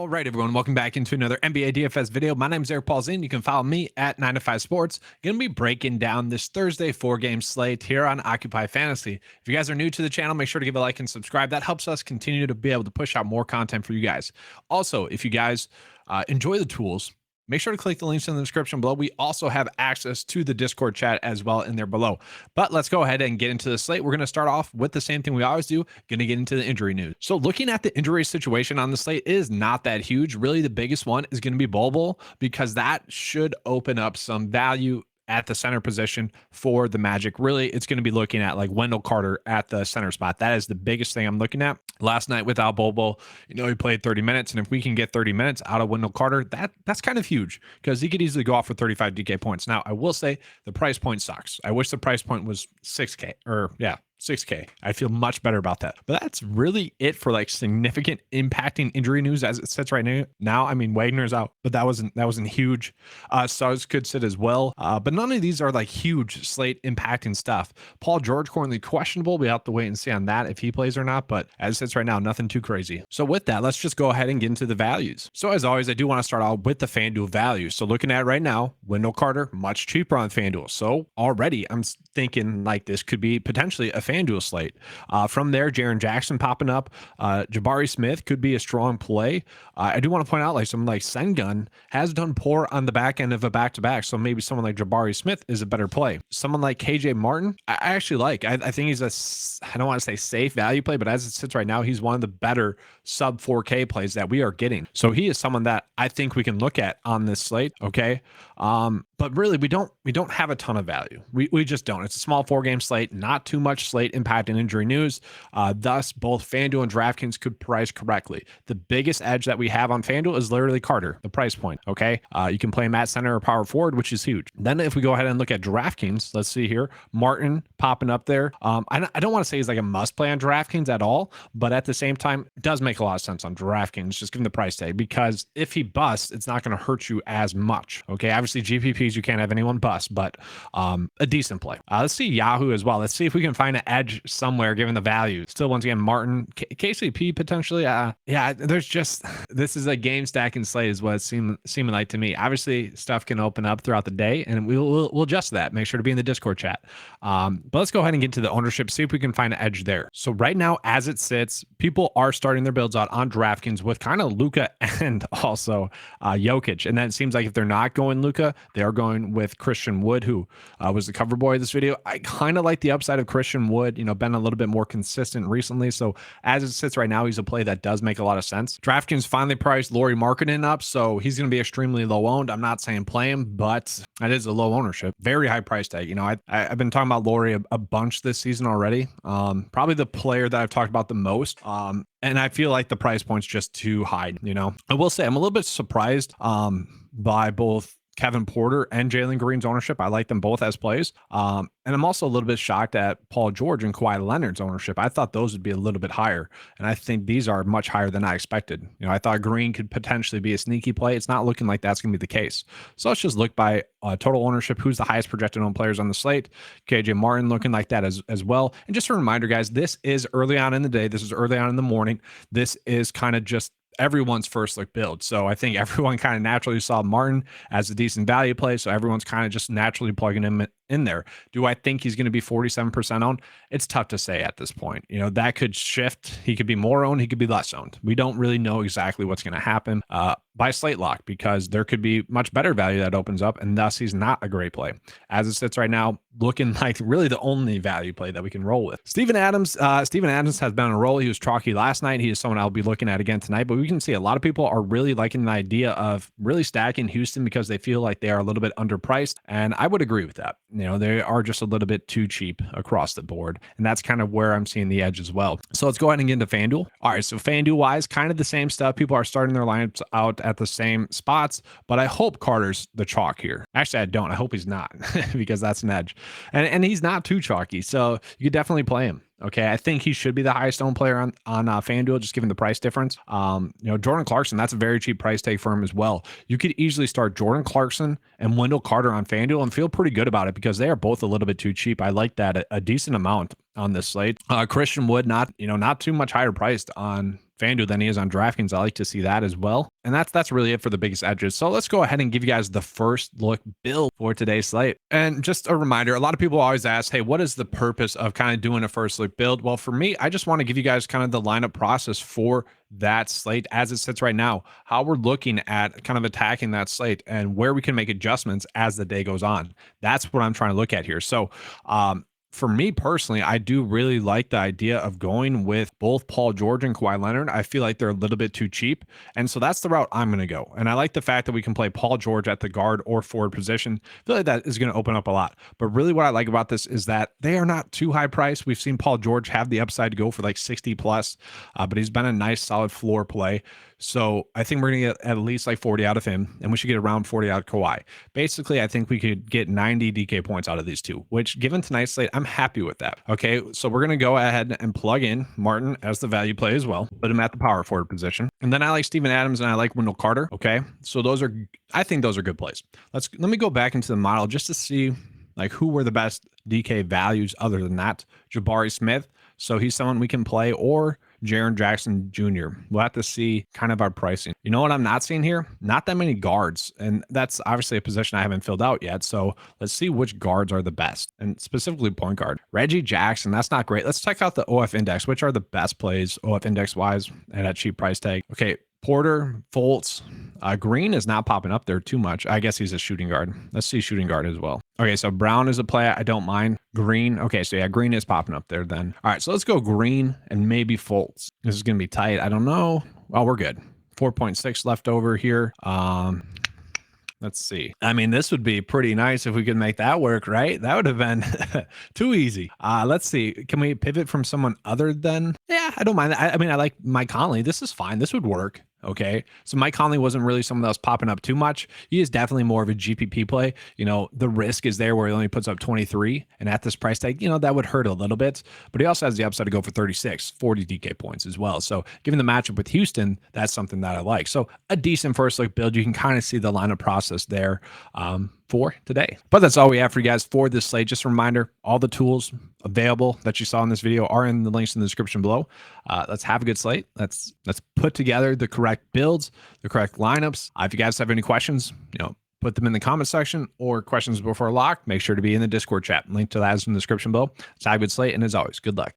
All right, everyone, welcome back into another NBA DFS video. My name is Eric Polzin. You can follow me at 9to5 Sports. Going to be breaking down this Thursday 4-game slate here on Occupy Fantasy. If you guys are new to the channel, make sure to give a like and subscribe. That helps us continue to be able to push out more content for you guys. Also, if you guys enjoy the tools, make sure to click the links in the description below. We also have access to the Discord chat as well in there below. But let's go ahead and get into the slate. We're going to start off with the same thing we always do. Going to get into the injury news. So looking at the injury situation on the slate is not that huge. Really, the biggest one is going to be Bol because that should open up some value at the center position for the Magic. Really, it's going to be looking at like Wendell Carter at the center spot. That is the biggest thing I'm looking at. Last night without Bol, he played 30 minutes. And if we can get 30 minutes out of Wendell Carter, that's kind of huge because he could easily go off with 35 DK points. Now, I will say the price point sucks. I wish the price point was 6K or 6K. I feel much better about that. But that's really it for like significant impacting injury news as it sits right now. I mean, Wagner's out, but that wasn't huge. Suggs could sit as well. But none of these are like huge slate impacting stuff. Paul George currently questionable. We have to wait and see on that if he plays or not. But as it sits right now, nothing too crazy. So with that, let's just go ahead and get into the values. So as always, I do want to start out with the FanDuel value. So looking at right now, Wendell Carter, much cheaper on FanDuel. So already I'm thinking like this could be potentially a FanDuel slate. From there, Jaren Jackson popping up. Jabari Smith could be a strong play. I do want to point out like someone like Sengun has done poor on the back end of a back-to-back. So maybe someone like Jabari Smith is a better play. Someone like KJ Martin, I actually like. I think he's I don't want to say safe value play, but as it sits right now, he's one of the better sub 4K plays that we are getting. So he is someone that I think we can look at on this slate. Okay. But really we don't have a ton of value. We just don't. It's a small 4-game slate, not too much slate impact and injury news. Thus both FanDuel and DraftKings could price correctly. The biggest edge that we have on FanDuel is literally Carter, the price point. Okay. You can play him at center or power forward, which is huge. Then if we go ahead and look at DraftKings, let's see here, Martin popping up there. I don't want to say he's like a must play on DraftKings at all, but at the same time, it does make a lot of sense on DraftKings, just given the price tag, because if he busts, it's not going to hurt you as much. Okay. Obviously GPPs, you can't have anyone bust, but a decent play. Let's see Yahoo as well. Let's see if we can find an edge somewhere given the value. Still, once again, Martin, KCP potentially. There's just, this is a game stacking slate is what it's seeming like to me. Obviously stuff can open up throughout the day and we'll adjust that. Make sure to be in the Discord chat. But let's go ahead and get to the ownership, see if we can find an edge there. So right now, as it sits, people are starting their builds out on DraftKings with kind of Luka and also Jokic. And then it seems like if they're not going Luka, they are going with Christian Wood, who was the cover boy of this video. I kind of like the upside of Christian Wood, been a little bit more consistent recently. So as it sits right now, he's a play that does make a lot of sense. DraftKings finally priced Lauri Markkanen up, so he's going to be extremely low owned. I'm not saying play him, but that is a low ownership. Very high price tag. I've been talking about Lauri a bunch this season already. Probably the player that I've talked about the most. And I feel like the price point's just too high. I will say I'm a little bit surprised by both Kevin Porter and Jalen Green's ownership. I like them both as plays. And I'm also a little bit shocked at Paul George and Kawhi Leonard's ownership. I thought those would be a little bit higher. And I think these are much higher than I expected. I thought Green could potentially be a sneaky play. It's not looking like that's going to be the case. So let's just look by total ownership. Who's the highest projected owned players on the slate? KJ Martin looking like that as well. And just a reminder, guys, this is early on in the day. This is early on in the morning. This is kind of just everyone's first look build. So I think everyone kind of naturally saw Martin as a decent value play. So everyone's kind of just naturally plugging him in there. Do I think he's going to be 47% owned? It's tough to say at this point. That could shift. He could be more owned. He could be less owned. We don't really know exactly what's going to happen by slate lock, because there could be much better value that opens up, and thus he's not a great play. As it sits right now, looking like really the only value play that we can roll with. Steven Adams has been on a roll. He was chalky last night. He is someone I'll be looking at again tonight, but we can see a lot of people are really liking the idea of really stacking Houston because they feel like they are a little bit underpriced. And I would agree with that. They are just a little bit too cheap across the board. And that's kind of where I'm seeing the edge as well. So let's go ahead and get into FanDuel. All right. So FanDuel wise, kind of the same stuff. People are starting their lineups out at the same spots, but I hope Carter's the chalk here. Actually, I don't. I hope he's not because that's an edge. And he's not too chalky. So you could definitely play him. Okay, I think he should be the highest owned player on FanDuel, just given the price difference. Jordan Clarkson, that's a very cheap price tag for him as well. You could easily start Jordan Clarkson and Wendell Carter on FanDuel and feel pretty good about it because they are both a little bit too cheap. I like that a decent amount on this slate. Christian Wood, not too much higher priced on FanDuel than he is on DraftKings. I like to see that as well. And that's really it for the biggest edges. So let's go ahead and give you guys the first look build for today's slate. And just a reminder, a lot of people always ask, hey, what is the purpose of kind of doing a first look build? Well, for me, I just want to give you guys kind of the lineup process for that slate as it sits right now, how we're looking at kind of attacking that slate and where we can make adjustments as the day goes on. That's what I'm trying to look at here. So, for me personally, I do really like the idea of going with both Paul George and Kawhi Leonard. I feel like they're a little bit too cheap. And so that's the route I'm going to go. And I like the fact that we can play Paul George at the guard or forward position. I feel like that is going to open up a lot. But really what I like about this is that they are not too high priced. We've seen Paul George have the upside to go for like 60 plus, but he's been a nice solid floor play. So I think we're going to get at least like 40 out of him, and we should get around 40 out of Kawhi. Basically, I think we could get 90 DK points out of these two, which given tonight's slate, I'm happy with that. Okay, so we're going to go ahead and plug in Martin as the value play as well, put him at the power forward position. And then I like Steven Adams and I like Wendell Carter. Okay, so I think those are good plays. Let me go back into the model just to see like who were the best DK values other than that. Jabari Smith. So he's someone we can play, or Jaren Jackson Jr. We'll have to see kind of our pricing. You know what I'm not seeing here? Not that many guards. And that's obviously a position I haven't filled out yet. So let's see which guards are the best, and specifically point guard. Reggie Jackson, that's not great. Let's check out the OF index. Which are the best plays OF index wise at a cheap price tag? Okay, Porter, Fultz, Green is not popping up there too much. I guess he's a shooting guard. Let's see shooting guard as well. Okay, so Brown is a play I don't mind. Green. Okay, so yeah, Green is popping up there then. All right, so let's go Green and maybe Fultz. This is going to be tight. I don't know. Well, we're good. 4.6 left over here. Let's see. I mean, this would be pretty nice if we could make that work, right? That would have been too easy. Let's see. Can we pivot from someone other than? Yeah, I don't mind. I mean, I like Mike Conley. This is fine. This would work. Okay. So Mike Conley wasn't really someone that was popping up too much. He is definitely more of a GPP play. You know, the risk is there where he only puts up 23. And at this price tag, you know, that would hurt a little bit. But he also has the upside to go for 36, 40 DK points as well. So given the matchup with Houston, that's something that I like. So a decent first look build. You can kind of see the lineup process there for today. But that's all we have for you guys for this slate. Just a reminder, all the tools available that you saw in this video are in the links in the description below. Let's have a good slate. Let's put together the correct builds, the correct lineups. If you guys have any questions, you know, put them in the comment section, or questions before lock, make sure to be in the Discord chat. Link to that is in the description below. Let's have a good slate, and as always, good luck.